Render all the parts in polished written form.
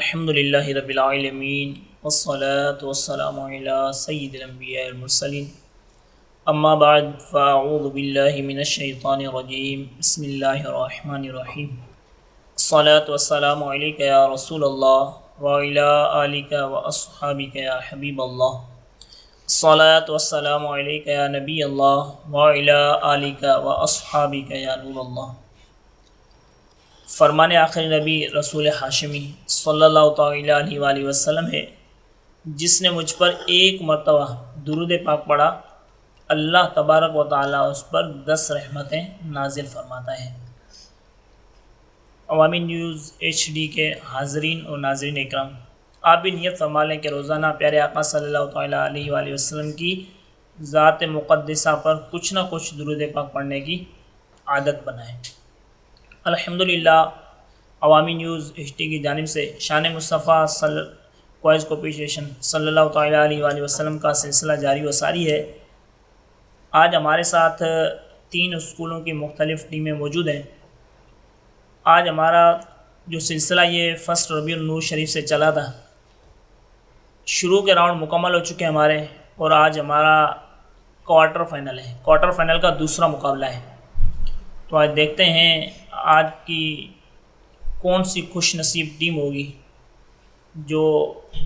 अल्हम्दुलिल्लाहि रब्बिल आलमीन वस्सलातु वस्सलामु अला सय्यिदिल अंबिया वल मुरसलीन अम्मा बाद फ़अऊज़ु बिल्लाहि मिनश शैतानिर रजीम बिस्मिल्लाहिर रहमानिर रहीम अस्सलातु वस्सलामु अलैका या रसूलल्लाह व अला आलिका व अस्हाबिका या हबीबल्लाह अस्सलातु वस्सलामु अलैका या नबीयल्लाह व अला आलिका व अस्हाबिका या नूरल्लाह। फरमान आखिरी नबी रसूल हाशिमी सल्लल्लाहु तआला अलैहि वसल्लम है, जिसने मुझ पर एक मरतबा दुरूद पाक पढ़ा, अल्लाह तबारक व तआला उस पर 10 रहमतें नाजिल फरमाता है। अवामी न्यूज़ HD के हाज़रीन और नाज़रीन इकराम, आप भी नियत फरमा लें कि रोज़ाना प्यारे आका सल्लल्लाहु तआला अलैहि वसल्लम की ज़ात मुक़द्दसा पर कुछ ना कुछ दुरूद पाक पढ़ने की आदत बनाएं। अल्हम्दुलिल्लाह, अवामी न्यूज़ HD की जानिब से शान मुस्तफ़ा क्वाइज़ कॉपीशन सल्लल्लाहु तआला अलैहि वसल्लम का सिलसिला जारी व सारी है। आज हमारे साथ 3 स्कूलों की मुख्तलिफ़ टीमें मौजूद हैं। आज हमारा जो सिलसिला ये फ़र्स्ट रबीउल नूर शरीफ से चला था, शुरू के राउंड मुकम्मल हो चुके हैं हमारे, और आज हमारा क्वार्टर फाइनल है। क्वार्टर फाइनल का दूसरा मुकाबला है। तो आज देखते हैं आज की कौन सी खुश नसीब टीम होगी जो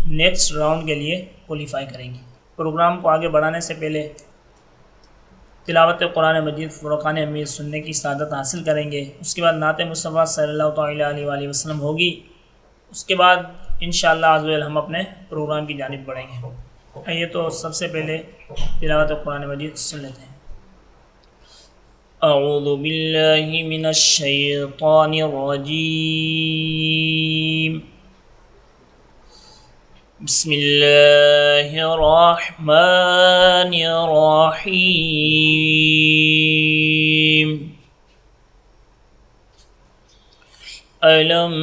नेक्स्ट राउंड के लिए क्वालिफाई करेंगी। प्रोग्राम को आगे बढ़ाने से पहले तिलावत कुरान मजीद फ़ुरक़ान हमीद सुनने की सादत हासिल करेंगे। उसके बाद नात मुस्तफ़ा सल्लल्लाहु तआला अलैहि वसल्लम होगी। उसके बाद इंशाअल्लाह अज़्ज़ हम अपने प्रोग्राम की जानिब बढ़ेंगे। आइए तो सबसे पहले तिलावत कुरान मजीद सुन लेते हैं। अऊज़ु बिल्लाहि मिनश शैतानिर रजीम। बिस्मिल्लाहिर रहमानिर रहीम। अलम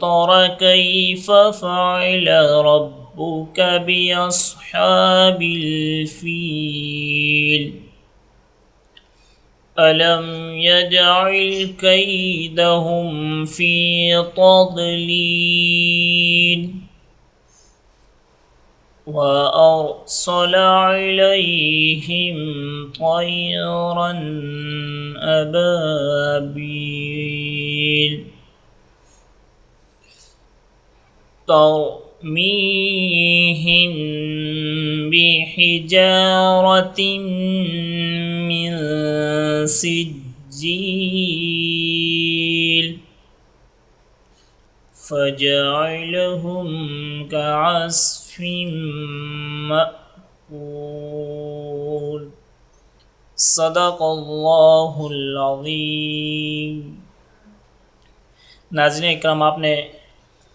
तरा कैफ़ फ़अल रब्बुका बिअस्हाबिल फ़ील अलम यजअल कैदहुम फ़ी तज़लील व अरसल अलैहिम तयरन अबाबील तरमीहिम बिहिजारतिन मिन सिज्जील फजअलहुम कअस्फिन मअकूल। सदक़ल्लाहुल अज़ीम। नाज़रीन इकराम, आपने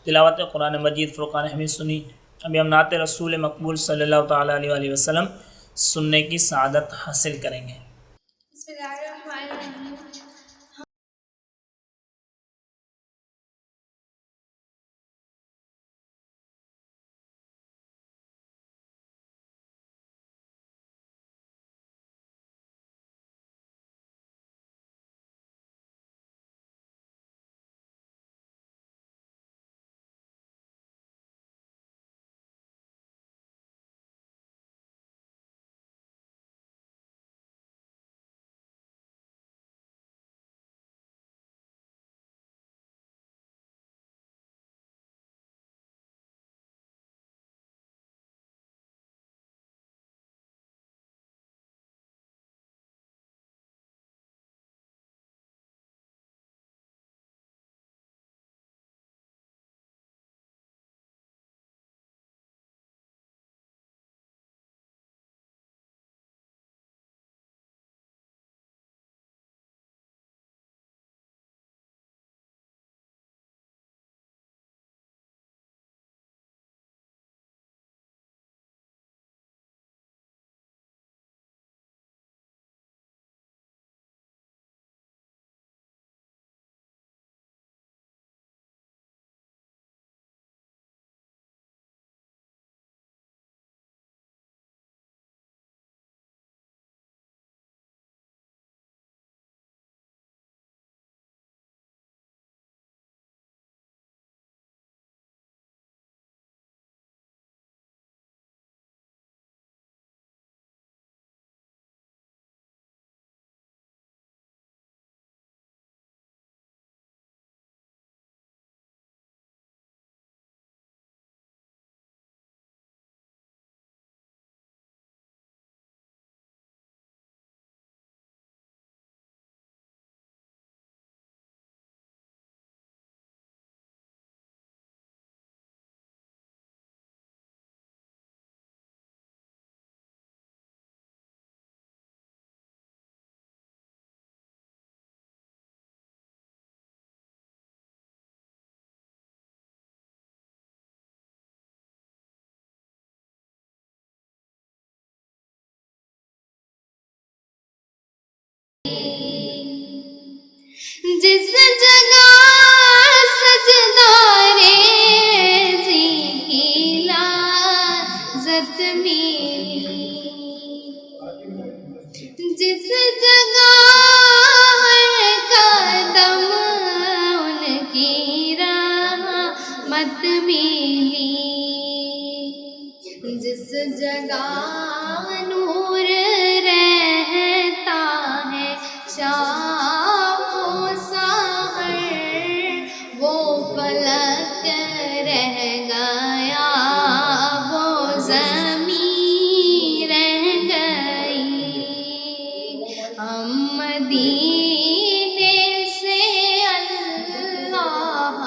तिलावत कुरान मजीद फ़ुरक़ान हमीद सुनी। अभी हम नात रसूल मकबूल सल्लल्लाहु तआला अलैहि वसल्लम सुनने की सआदत हासिल करेंगे। जिस जगह सजदा रेज़ी की लाज़त मिली, जिस जगह हर कदम उनकी रहमत मिली, जिस जगह नूर रहता है शाम सहर, वो फलक रह गया, वो ज़मीं रह गई। हम मदीने से अल्लाह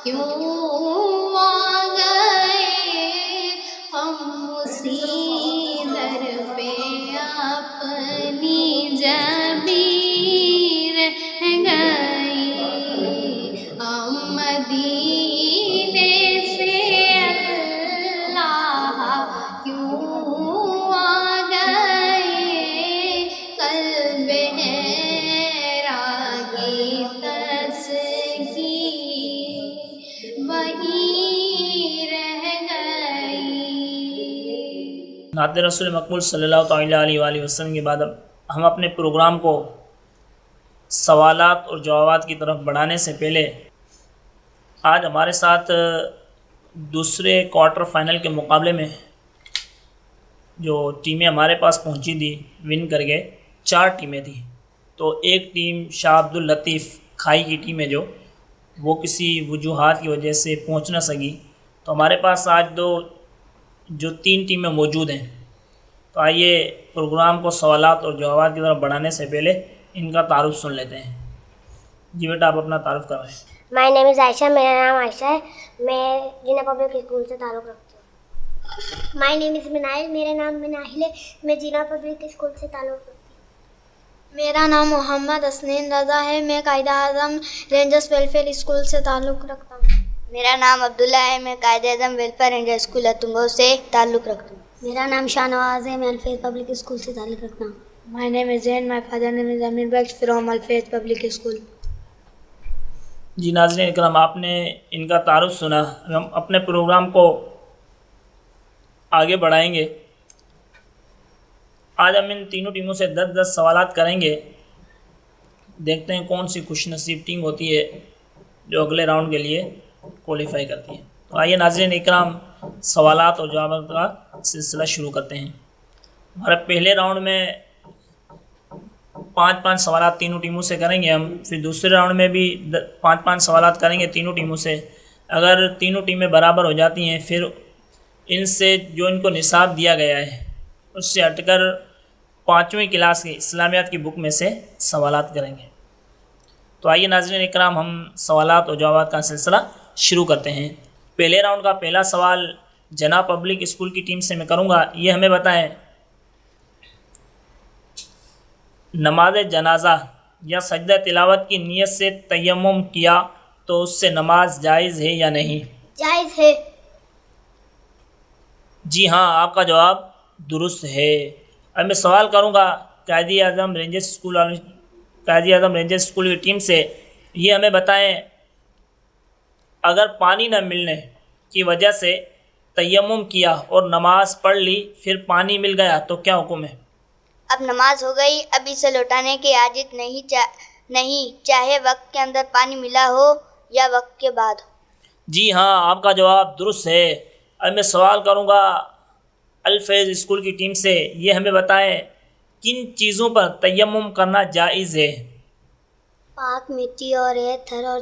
क्यों आ गए, हम उसी दर पे अपनी जबीर गई। हम मदीने से अल्लाह क्यों आ गए, कल्ब हैरा की तस्कीर वहीं रह गई। नात रसूल मकबूल सल्लल्लाहु तआला अलैहि वसल्लम के बाद अब हम अपने प्रोग्राम को सवालात और जवाबात की तरफ बढ़ाने से पहले आज हमारे साथ दूसरे क्वार्टर फाइनल के मुकाबले में जो टीमें हमारे पास पहुंची थी विन करके 4 टीमें थी। तो एक टीम शाह अब्दुल लतीफ़ खाई की टीम है जो किसी वजूहात की वजह से पहुंच ना सकी। तो हमारे पास आज जो 3 टीमें मौजूद हैं। तो आइए प्रोग्राम को सवालात और जवाबात की तरफ बढ़ाने से पहले इनका तारुफ सुन लेते हैं। जी बेटा, आप अपना तारुफ करवाएं। माय नेम इज़ आयशा, मेरा नाम आयशा है, मैं जिना पब्लिक स्कूल से ताल्लुक़ रखती हूँ। माय नेम इज़ मिनाइल, मेरा नाम मिनाइल है, मैं जिना पब्लिक स्कूल से ताल्लुक़ रखती हूँ। मेरा नाम मोहम्मद असनीन रज़ा है, मैं कायदा आज़म रेंजर्स वेलफेयर स्कूल से ताल्लुक़ रखता हूँ। मेरा नाम अब्दुल्ला है, मैं कायदा आज़म वेलफेयर रेंजर स्कूल अतुंगो से ताल्लुक़ रखता हूँ। मेरा नाम शाहनवाज़ है, मैं अल्फेज़ पब्लिक स्कूल से ताल्लुक़ रखता हूँ। My name is Zain, my father name is Amir Bakhsh from Alfez public school. जी नाज़रीन इकराम, आपने इनका तारुफ सुना। हम अपने प्रोग्राम को आगे बढ़ाएंगे। आज हम इन तीनों टीमों से 10-10 सवालात करेंगे। देखते हैं कौन सी खुशनसीब टीम होती है जो अगले राउंड के लिए क्वालिफाई करती है। तो आइए नाज़रीन इकराम, सवालात और जवाब का सिलसिला शुरू करते हैं। हमारे पहले राउंड में 5-5 सवालात तीनों टीमों से करेंगे हम। फिर दूसरे राउंड में भी 5-5 सवालात करेंगे तीनों टीमों से। अगर तीनों टीमें बराबर हो जाती हैं फिर इनसे जो इनको निसाब दिया गया है उससे हटकर 5वीं क्लास की इस्लामियात की बुक में से सवालात करेंगे। तो आइए नाज़रीन इकराम, हम सवालात और जवाबात का सिलसिला शुरू करते हैं। पहले राउंड का पहला सवाल जना पब्लिक स्कूल की टीम से मैं करूँगा। ये हमें बताएं, नमाज जनाजा या सजदा तिलावत की नीयत से तयम्मुम किया तो उससे नमाज जायज़ है या नहीं? जायज़ है। जी हाँ, आपका जवाब दुरुस्त है। अब मैं सवाल करूँगा कायदी आज़म रेंजर स्कूल की टीम से। ये हमें बताएं, अगर पानी न मिलने की वजह से तयम्मुम किया और नमाज पढ़ ली, फिर पानी मिल गया तो क्या हुक्म है? अब नमाज हो गई, अब इसे लौटाने की आदत नहीं, चाहे वक्त के अंदर पानी मिला हो या वक्त के बाद। जी हाँ, आपका जवाब दुरुस्त है। अब मैं सवाल करूँगा अल्फेज़ स्कूल की टीम से। ये हमें बताएं, किन चीज़ों पर तयम्मुम करना जायज़ है? पाक मिट्टी और थर और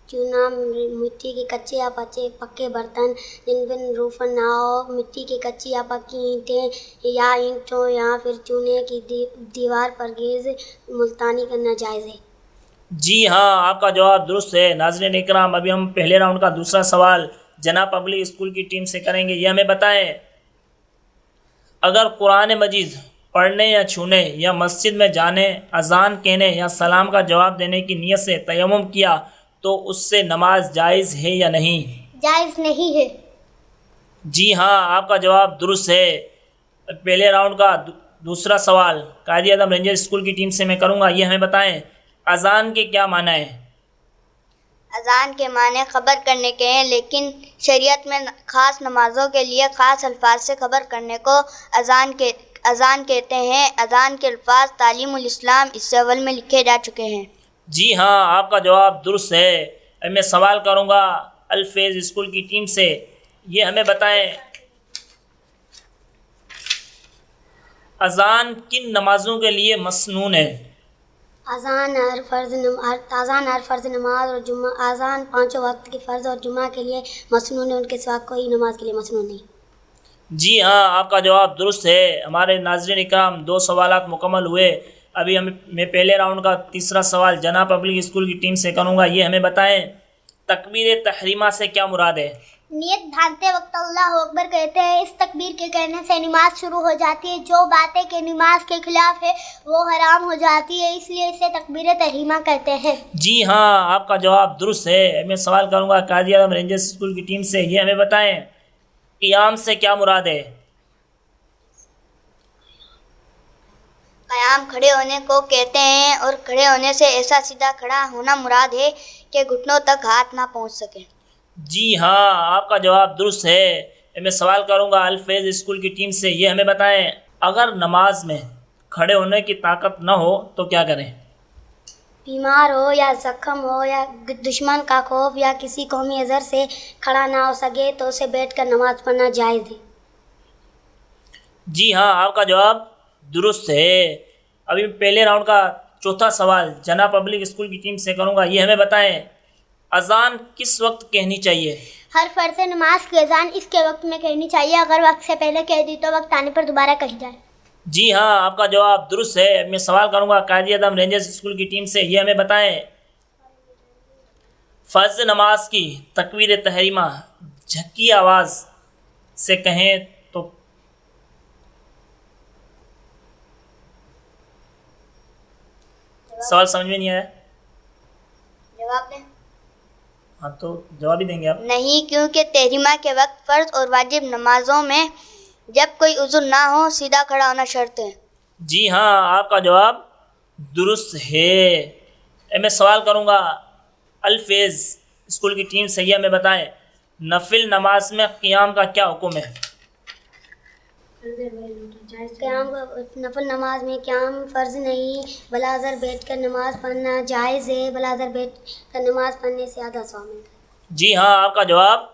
चूना मिट्टी के कच्चे या पक्के बर्तन जिन रोफन ना हो, मिट्टी की कच्ची या पक्की ईंटें या ईंटों या फिर चूने की दीवार पर गेज मुल्तानी करना जायज़ है। जी हाँ, आपका जवाब दुरुस्त है। नाज़रीन इकराम, अभी हम पहले राउंड का दूसरा सवाल जना पब्लिक स्कूल की टीम से करेंगे। ये हमें बताएं, अगर कुरान मजीद पढ़ने या छूने या मस्जिद में जाने, अजान कहने या सलाम का जवाब देने की नीयत से तयम्मुम किया तो उससे नमाज जायज़ है या नहीं? जायज़ नहीं है। जी हाँ, आपका जवाब दुरुस्त है। पहले राउंड का दूसरा सवाल कायदी आज़म रेंजर स्कूल की टीम से मैं करूँगा। ये हमें बताएं, अजान के क्या माना है? अजान के माने खबर करने के हैं, लेकिन शरीयत में ख़ास नमाज़ों के लिए ख़ास अल्फाज से खबर करने को अजान कहते हैं। अजान के अल्फाज तालीमुल इस्लाम इससे अव्वल में लिखे जा चुके हैं। जी हाँ, आपका जवाब दुरुस्त है। अब मैं सवाल करूँगा अल-फैज़ स्कूल की टीम से, ये हमें बताएं अजान किन नमाज़ों के लिए मसनून है? अज़ान हर फ़र्ज़ नमाज और जुम्मा, अज़ान पाँचों वक्त की फ़र्ज़ और जुम्मा के लिए मसनून है, उनके सिवा कोई नमाज के लिए मसनून नहीं। जी हाँ, आपका जवाब दुरुस्त है। हमारे नाज़रीन इकराम 2 सवालात मुकम्मल हुए। अभी मैं पहले राउंड का तीसरा सवाल जना पब्लिक स्कूल की टीम से करूँगा। ये हमें बताएं तकबीर तहरीमा से क्या मुराद है? नियत बांधते वक्त अल्लाह अकबर कहते हैं। इस तकबीर के कहने से नमाज शुरू हो जाती है। जो बातें के नमाज के खिलाफ है वो हराम हो जाती है, इसलिए इसे तकबीर तहरीमा कहते हैं। जी हाँ, आपका जवाब दुरुस्त है। मैं सवाल करूँगा काजी आज़म रेंजर्स स्कूल की टीम से, ये हमें बताएं क़ियाम से क्या मुराद है? क़याम खड़े होने को कहते हैं और खड़े होने से ऐसा सीधा खड़ा होना मुराद है कि घुटनों तक हाथ ना पहुंच सके। जी हाँ, आपका जवाब दुरुस्त है। मैं सवाल करूँगा अल-फैज़ स्कूल की टीम से, ये हमें बताएं अगर नमाज में खड़े होने की ताकत न हो तो क्या करें? बीमार हो या ज़ख्म हो या दुश्मन का खौफ या किसी कौमी अज़र से खड़ा ना हो सके तो उसे बैठकर नमाज पढ़ना जायज़ है। जी हाँ, आपका जवाब दुरुस्त है। अभी पहले राउंड का चौथा सवाल जना पब्लिक स्कूल की टीम से करूँगा। ये हमें बताएं अजान किस वक्त कहनी चाहिए? हर फ़र्ज़ नमाज की अजान इसके वक्त में कहनी चाहिए। अगर वक्त से पहले कह दी तो वक्त आने पर दोबारा कही जाए। जी हाँ, आपका जवाब दुरुस्त है। मैं सवाल करूँगा काजी आज़म रेंजर्स स्कूल की टीम से, ये हमें बताएं फ़र्ज़ नमाज की तकबीर तहरीमा झक्की आवाज़ से कहें तो सवाल समझ में नहीं आया? जवाब दें? हाँ, तो जवाब ही देंगे आप? नहीं, क्योंकि तहरीमा के वक्त फ़र्ज और वाजिब नमाजों में जब कोई उज़्र ना हो सीधा खड़ा होना शर्त है। जी हाँ, आपका जवाब दुरुस्त है। मैं सवाल करूँगा अल-फैज़ स्कूल की टीम से, ये हमें बताएं नफिल नमाज में क़ियाम का क्या हुक्म है? क़याम नफल नमाज में क़याम फ़र्ज़ नहीं, बलाज़र बैठ कर नमाज़ पढ़ना जायज़ है। बलाज़र बैठ कर नमाज़ पढ़ने से आधा सवाब मिलता है। जी हाँ, आपका जवाब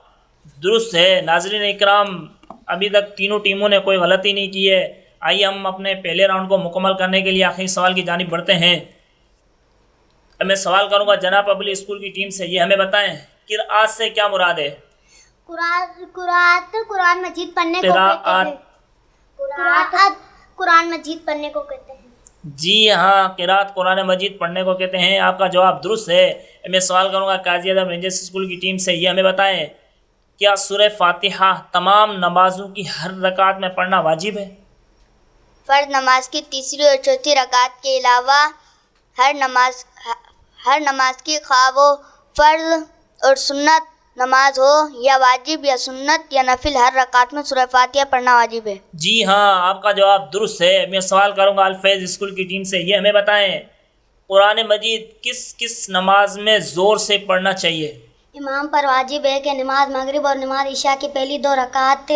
दुरुस्त है। नाज़रीन इकराम, अभी तक तीनों टीमों ने कोई गलती नहीं की है। आइए हम अपने पहले राउंड को मुकम्मल करने के लिए आखिरी सवाल की जानिब बढ़ते हैं। अब मैं सवाल करूँगा जना पब्लिक स्कूल की टीम से, ये हमें बताएं क़िराअत से क्या मुराद है? कुरान मजीद पढ़ने को कहते हैं। कुरान मजीद पढ़ने को कहते हैं। जी हाँ, क़िराअत कुरान मजीद पढ़ने को कहते हैं। आपका जवाब दुरुस्त है। मैं सवाल करूँगा काजी आज़म रेंजर्स स्कूल की टीम से, ये हमें बताएं क्या सूरह फातिहा तमाम नमाज़ों की हर रकात में पढ़ना वाजिब है? फ़र्ज नमाज की तीसरी और चौथी रकात के अलावा हर नमाज की ख्वाह वो फ़र्ज और सुन्नत नमाज हो या वाजिब या सुन्नत या नफिल, हर रकात में सूरह फातिहा पढ़ना वाजिब है। जी हाँ, आपका जवाब दुरुस्त है। मैं सवाल करूँगा अल-फैज़ स्कूल की टीम से, ये हमें बताएं कुरान मजीद किस किस नमाज में ज़ोर से पढ़ना चाहिए? इमाम पर वाजिब है कि नमाज मगरिब और नमाज इशा की पहली दो रकात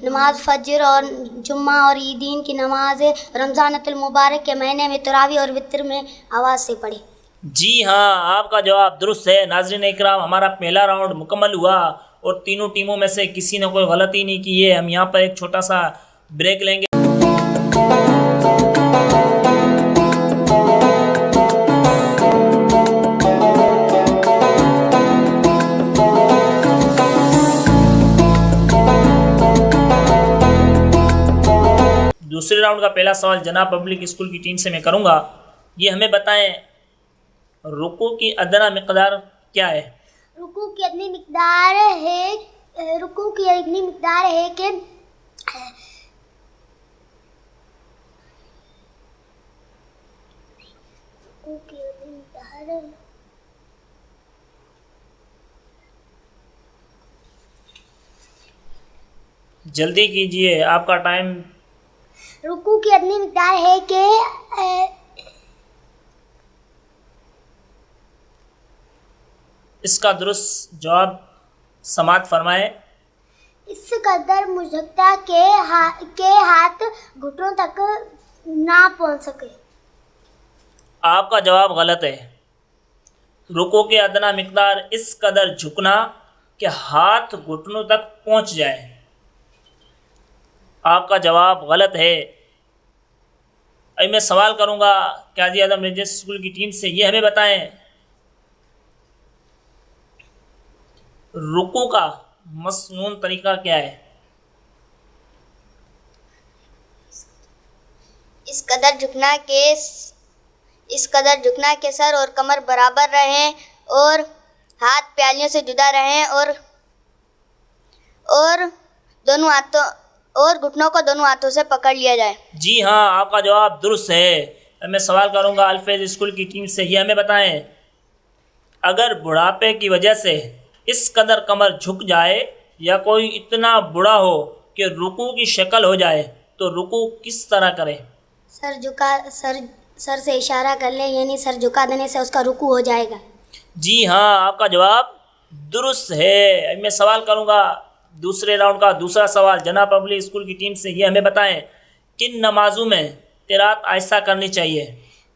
नमाज फजर और जुम्मा और ईदीन की नमाज रमज़ानुल मुबारक के महीने में तरावी और वितर में आवाज़ से पढ़े। जी हाँ, आपका जवाब दुरुस्त है। नाज़रीन इकराम, हमारा पहला राउंड मुकम्मल हुआ और तीनों टीमों में से किसी ने कोई गलती नहीं की है। हम यहाँ पर एक छोटा सा ब्रेक लेंगे। दूसरे राउंड का पहला सवाल जना पब्लिक स्कूल की टीम से मैं करूँगा। ये हमें बताएं रुकू की अदना मिक़दार क्या है? रुकू की इतनी मिक़दार है कि जल्दी कीजिए, आपका टाइम। रुकू की इतनी मिक़दार है कि इसका दुरुस्त जवाब समात फरमाए। इस कदर मुझकता के हाथ घुटनों तक ना पहुंच सके। आपका जवाब गलत है। रुकू के अदना मिकदार इस कदर झुकना कि हाथ घुटनों तक पहुंच जाए। आपका जवाब गलत है। अब मैं सवाल करूंगा काजी आजम रेंजर्स स्कूल की टीम से, ये हमें बताएं रुकू का मसनून तरीका क्या है। इस कदर झुकना के सर और कमर बराबर रहें और हाथ प्यालियों से जुदा रहें और घुटनों को दोनों हाथों से पकड़ लिया जाए। जी हाँ, आपका जवाब दुरुस्त है। अब मैं सवाल करूंगा अल्फेज स्कूल की टीम से, ये हमें बताएं अगर बुढ़ापे की वजह से इस कदर कमर झुक जाए या कोई इतना बूढ़ा हो कि रुकू की शक्ल हो जाए तो रुकू किस तरह करें। सर से इशारा कर ले, यानी सर झुका देने से उसका रुकू हो जाएगा। जी हाँ, आपका जवाब दुरुस्त है। अब मैं सवाल करूंगा दूसरे राउंड का दूसरा सवाल जनाब पब्लिक स्कूल की टीम से, ये हमें बताएं किन नमाजों में क़िराअत आहिस्ता करनी चाहिए।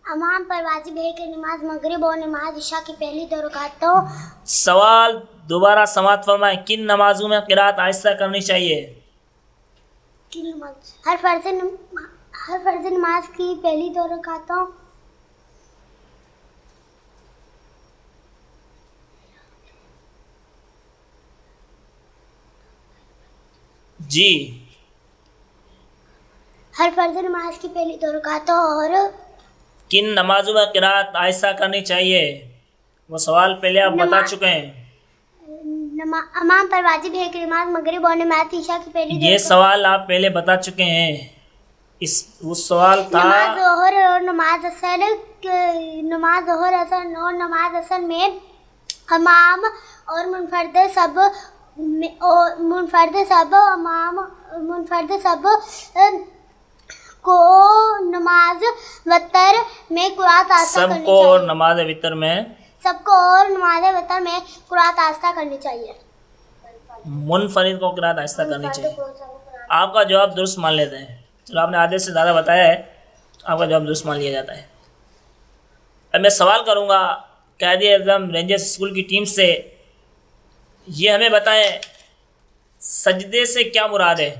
अमाम पर वाजिब है कि नमाज मगरिब और नमाज इशा की पहली 2 रकातों। सवाल दोबारा समात फरमाएं, किन नमाजों में क़िराअत आहिस्ता करनी चाहिए। हर फर्ज नमाज की पहली 2 रकातों। जी, हर फर्ज नमाज की पहली 2 रकातों और किन नमाजों में क़िराअत आहिस्ता करनी चाहिए, वो सवाल पहले आप बता चुके हैं। अमाम पर वाजिब है कि नमाज मगरिब और नमाज ईशा की पहली 2 ये सवाल आप पहले बता चुके हैं। वो सवाल था नमाज ज़ोहर और नमाज असर और नमाज असर में इमाम और मुनफरद सब को नमाज वतर में क़ुरात आस्था करनी सबको और नमाज वितर में क़ुरात आस्था करनी चाहिए। मुनफरिद को क़िराअत आहिस्ता करनी चाहिए। आपका जवाब दुरुस्त मान लेते हैं। चलो, आपने आधे से ज़्यादा बताया है, आपका जवाब दुरुस्त मान लिया जाता है। अब मैं सवाल करूँगा कायदे आज़म रेंजर्स स्कूल की टीम से, ये हमें बताएं सजदे से क्या मुराद है।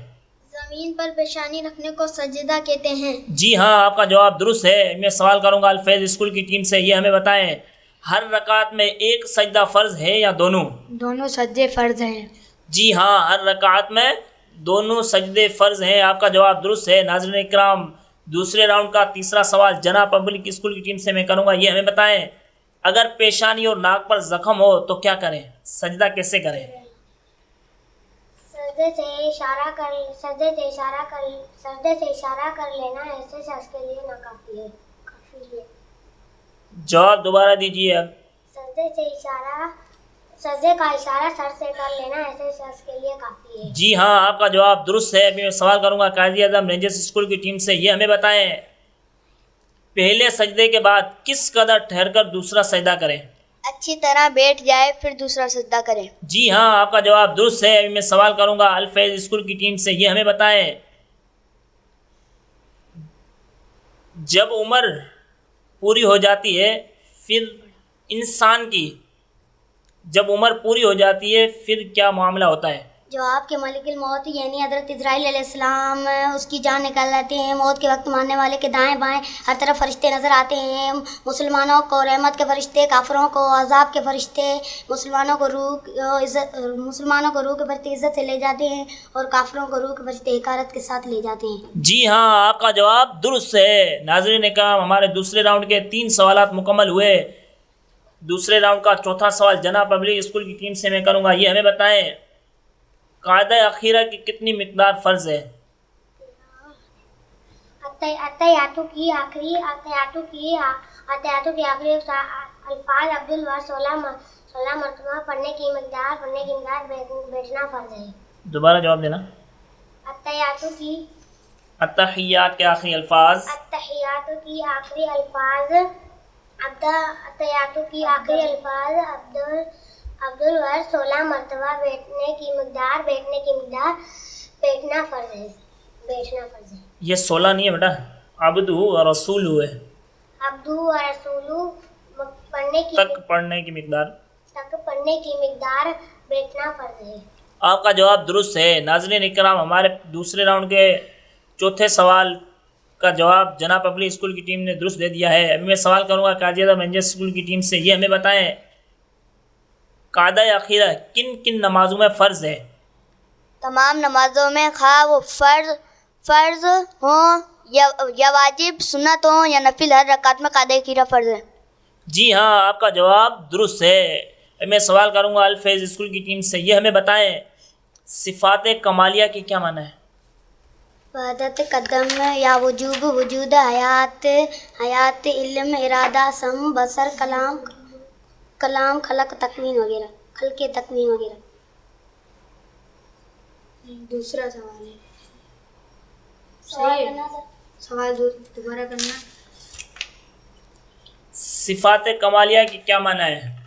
ज़मीन पर पेशानी रखने को सजदा कहते हैं। जी हाँ, आपका जवाब दुरुस्त है। मैं सवाल करूँगा अल्फेज स्कूल की टीम से, ये हमें बताएं हर रकात में एक सजदा फ़र्ज़ है या दोनों। दोनों सजदे फ़र्ज़ हैं। जी हाँ, हर रकात में दोनों सजदे फ़र्ज़ हैं। आपका जवाब दुरुस्त है। नाज़रीन इकराम, दूसरे राउंड का तीसरा सवाल जनाब पब्लिक स्कूल की टीम से मैं करूँगा, ये हमें बताएं अगर पेशानी और नाक पर ज़ख़म हो तो क्या करें, सजदा कैसे करें। सजदे से इशारा कर लेना ऐसे शख्स के लिए काफ़ी है। जवाब दोबारा दीजिए। अब सजदे का इशारा सर से कर लेना ऐसे शख्स के लिए काफ़ी है। जी हाँ, आपका जवाब दुरुस्त है। मैं सवाल करूँगा काजी आज़म रेंजर्स स्कूल की टीम से, ये हमें बताएं पहले सजदे के बाद किस कदर ठहरकर दूसरा सजदा करें। अच्छी तरह बैठ जाए फिर दूसरा सजदा करें। जी हाँ, आपका जवाब दुरुस्त है। मैं सवाल करूँगा अल्फेज स्कूल की टीम से, ये हमें बताएं जब उम्र पूरी हो जाती है फिर इंसान की जब उम्र पूरी हो जाती है फिर क्या मामला होता है। जवाब के मलिकुल मौत यानी हज़रत इज़राइल अलैहिस्सलाम उसकी जान निकाल लाते हैं। मौत के वक्त मारने वाले के दाएं बाएं हर तरफ फरिश्ते नज़र आते हैं। मुसलमानों को रहमत के फरिश्ते, काफिरों को अजाब के फरिश्ते, मुसलमानों को रूह के फरिश्ते इज़्ज़त से ले जाते हैं और काफिरों को रूह के फरिश्ते हिकारत के साथ ले जाते हैं। जी हाँ, आपका जवाब दुरुस्त है। नाज़रीन इकराम, हमारे दूसरे राउंड के 3 सवालात मुकम्मल हुए। दूसरे राउंड का चौथा सवाल जनाब पब्लिक स्कूल की टीम से मैं करूँगा, ये हमें बताएं कायदा अखीरा की कितनी मिकदार फ़र्ज़ है। अत्तहियातु की आखिरी अल्फाज अब्दुल वर 16 मरतबा पढ़ने की मिकदार बैठना फ़र्ज़ है। दोबारा जवाब देना। अत्तहियात के आखिरी अल्फाज, अत्तहियातु की आखिरी अल्फाज, अत्तहियातु की आखिरी अल्फाज अब्दुल वर 16 मरतबा बैठने की मिकदार बैठना फ़र्ज है। ये 16 नहीं है बेटा, अब्दु और रसूल हुए अब्दु व रसूलु तक पढ़ने की मिकदार बैठना फ़र्ज है। आपका जवाब दुरुस्त है। नाज़रीन इकराम, हमारे दूसरे राउंड के चौथे सवाल का जवाब जनाब पब्लिक स्कूल की टीम ने दुरुस्त दे दिया है। अभी मैं सवाल करूँगा काजिया रेंजर्स स्कूल की टीम से, ये हमें बताएं कायदा अखीरा किन किन नमाजों में फ़र्ज़ है? तमाम नमाज़ों में, खा वो फ़र्ज़ हों या वाजिब, सुन्नत हों या नफिल, हर रकात में कायदा अखीरा फ़र्ज़ है। जी हाँ, आपका जवाब दुरुस्त है। मैं सवाल करूँगा अल-फैज़ स्कूल की टीम से, ये हमें बताएं सिफ़ात कमालिया की क्या माना है? वहदत कदम या वजूब, वजूद, हयात, इल्म, इरादा, सम, बसर, कलाम, खलक, तकवीन वगैरह, खलके तकवीन वगैरह। दूसरा सवाल है, सवाल दोबारा करना। सिफ़ात कमालिया की क्या माना है?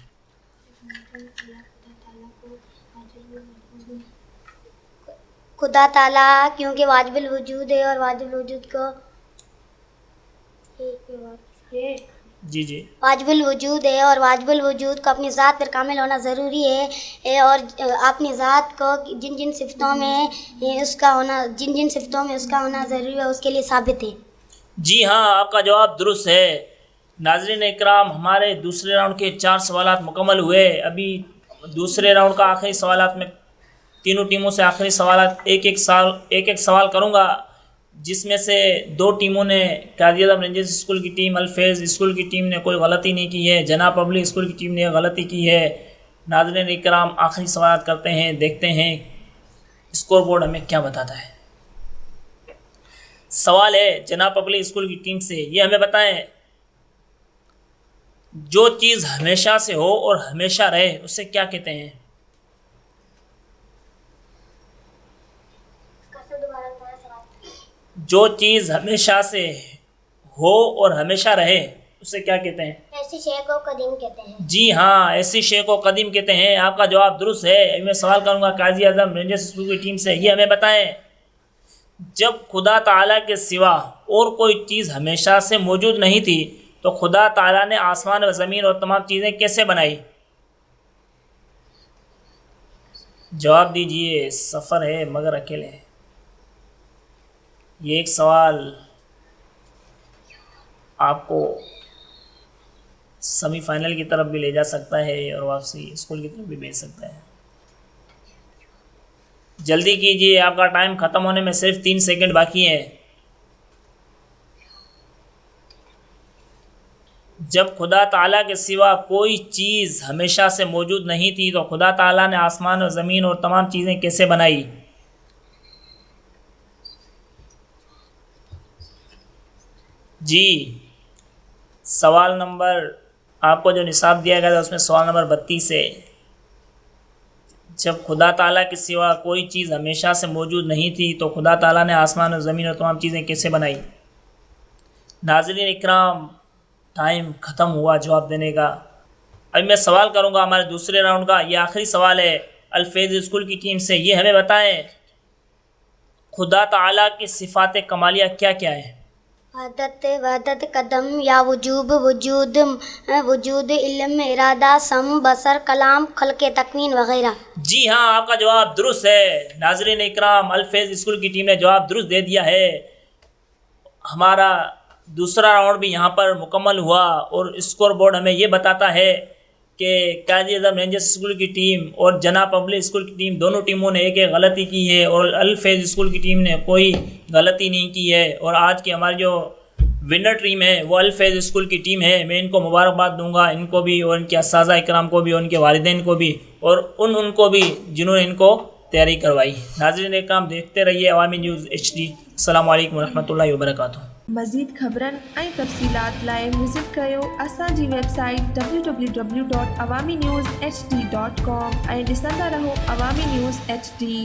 खुदा ताला क्योंकि वाजिबुल वजूद है और वाजिबुल वजूद को जी वाजिबुल वजूद है और वाजिबुल वजूद को अपनी ज़ात पर कामिल होना ज़रूरी है और अपनी ज़ात को जिन जिन सिफ़तों में उसका होना ज़रूरी है उसके लिए साबित है। जी हाँ, आपका जवाब दुरुस्त है। नाज़रीन इकराम, हमारे दूसरे राउंड के 4 सवालात मुकम्मल हुए। अभी दूसरे राउंड का आखिरी सवालात में तीनों टीमों से आखिरी सवालात एक एक सवाल करूँगा, जिसमें से 2 टीमों ने काजिया रेंजर्स स्कूल की टीम, अल-फैज़ स्कूल की टीम ने कोई गलती नहीं की है, जनाब पब्लिक स्कूल की टीम ने गलती की है। नाज़रीन इकराम, आखिरी सवाल करते हैं, देखते हैं स्कोर बोर्ड हमें क्या बताता है। सवाल है जनाब पब्लिक स्कूल की टीम से, ये हमें बताएं जो चीज़ हमेशा से हो और हमेशा रहे उसे क्या कहते हैं? जो चीज़ हमेशा से हो और हमेशा रहे उसे क्या कहते हैं? ऐसी शे को कदीम कहते हैं। जी हाँ, ऐसी शे को कदीम कहते हैं। आपका जवाब दुरुस्त है। मैं सवाल करूँगा काजी आज़म रेंजर्स स्कूल की टीम से, ये हमें बताएं जब खुदा ताला के सिवा और कोई चीज़ हमेशा से मौजूद नहीं थी तो खुदा ताला ने आसमान और ज़मीन और तमाम चीज़ें कैसे बनाई? जवाब दीजिए। सफ़र है मगर अकेले है। ये एक सवाल आपको सेमीफाइनल की तरफ भी ले जा सकता है और वापसी स्कूल की तरफ भी भेज सकता है। जल्दी कीजिए, आपका टाइम ख़त्म होने में सिर्फ 3 सेकंड बाकी है। जब खुदा ताला के सिवा कोई चीज़ हमेशा से मौजूद नहीं थी तो खुदा ताला ने आसमान और ज़मीन और तमाम चीज़ें कैसे बनाई? जी, सवाल नंबर आपको जो निसाब दिया गया था उसमें सवाल नंबर 32 है। जब खुदा ताला के सिवा कोई चीज़ हमेशा से मौजूद नहीं थी तो खुदा ताला ने आसमान और ज़मीन और तमाम चीज़ें कैसे बनाई? नाज़रीन इकराम, टाइम ख़त्म हुआ जवाब देने का। अभी मैं सवाल करूंगा हमारे दूसरे राउंड का, ये आखिरी सवाल है अल-फैज़ स्कूल की टीम से। ये हमें बताएं खुदा ताला की सिफ़ात कमालिया क्या क्या है? वहदत कदम या वजूब, वजूद, इल्म, इरादा, सम, बसर, कलाम, खलके तकवीन वगैरह। जी हाँ, आपका जवाब दुरुस्त है। नाज़रीन इकराम, अल-फैज़ स्कूल की टीम ने जवाब दुरुस्त दे दिया है। हमारा दूसरा राउंड भी यहाँ पर मुकम्मल हुआ और स्कोर बोर्ड हमें ये बताता है कि काजी आज़म रेंजर्स स्कूल की टीम और जनाब पब्लिक स्कूल की टीम दोनों टीमों ने एक गलती की है और अल-फैज़ स्कूल की टीम ने कोई गलती नहीं की है। और आज की हमारी जो विनर टीम है वो अल-फैज़ स्कूल की टीम है। मैं इनको मुबारकबाद दूंगा, इनको भी और इनके असातिज़ा इकराम को भी और उनके वालिदैन को भी और उनको भी जिन्होंने इनको तैयारी करवाई। नाज़रीन इकराम, देखते रहिए अवामी न्यूज़ HD। अस्सलामु अलैकुम वरहमतुल्लाहि वबरकातुहू। मज़ीद ख़बरनि ऐं तफ़सीलात लाइ विज़िट कयो असांजी वेबसाइट www.awamiNewsHD.com ऐं ॾिसंदा रहो अवामी न्यूज़ HD।